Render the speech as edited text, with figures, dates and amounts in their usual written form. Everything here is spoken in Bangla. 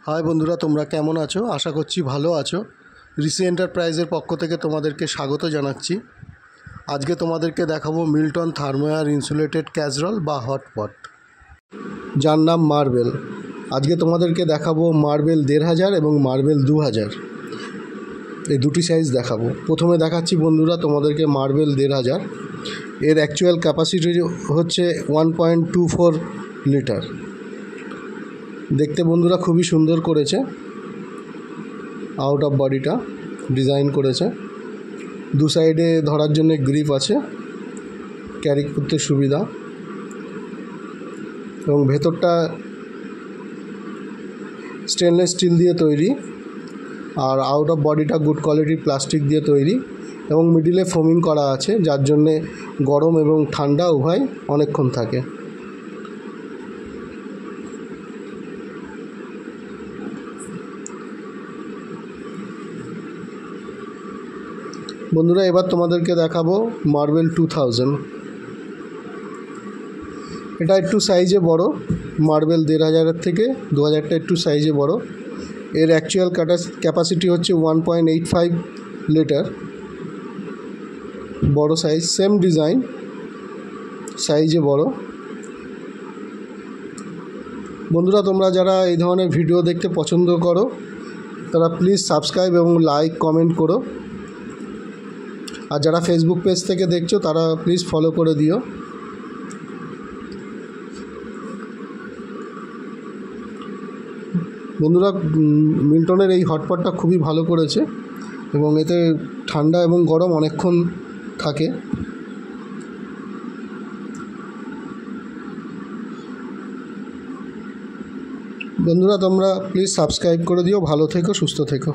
হাই বন্ধুরা, তোমরা কেমন আছো? আশা করছি ভালো আছো। ঋষি এন্টারপ্রাইজের পক্ষ থেকে তোমাদেরকে স্বাগত জানাচ্ছি। আজকে তোমাদেরকে দেখাবো মিল্টন থার্মোয়ার ইনসুলেটেড ক্যাসরল বা হটপট, যার নাম মার্বেল। আজকে তোমাদেরকে দেখাবো মার্বেল 1500 এবং মার্বেল 2000, এই দুটি সাইজ দেখাবো। প্রথমে দেখাচ্ছি বন্ধুরা তোমাদেরকে মার্বেল 1500। এর অ্যাকচুয়াল ক্যাপাসিটি হচ্ছে 1.24 লিটার। দেখতে বন্ধুরা খুবই সুন্দর করেছে, আউট অফ বডিটা ডিজাইন করেছে। দু সাইডে ধরার জন্য গ্রিপ আছে, ক্যারি করতে সুবিধা। এবং ভেতরটা স্টেনলেস স্টিল দিয়ে তৈরি, আর আউট অফ বডিটা গুড কোয়ালিটির প্লাস্টিক দিয়ে তৈরি, এবং মিডিলে ফোমিং করা আছে, যার জন্যে গরম এবং ঠান্ডা উভয় অনেকক্ষণ থাকে। বন্ধুরা, এবার তোমাদেরকে দেখাবো মার্বেল 2000। এটা একটু সাইজে বড়, মার্বেল 1500-এর থেকে 2000টা একটু সাইজে বড়। এর অ্যাকচুয়াল ক্যাপাসিটি হচ্ছে 1.85 লিটার, বড় সাইজ। সেম ডিজাইন, সাইজে বড়। বন্ধুরা, তোমরা যারা এই ধরনের ভিডিও দেখতে পছন্দ করো তারা প্লিজ সাবস্ক্রাইব এবং লাইক কমেন্ট করো। আর যারা ফেসবুক পেজ থেকে দেখছো তারা প্লিজ ফলো করে দিও। বন্ধুরা, মিল্টনের এই হটপটটা খুবই ভালো করেছে, এবং এতে ঠান্ডা এবং গরম অনেকক্ষণ থাকে। বন্ধুরা, তোমরা প্লিজ সাবস্ক্রাইব করে দিও। ভালো থেকো, সুস্থ থেকো।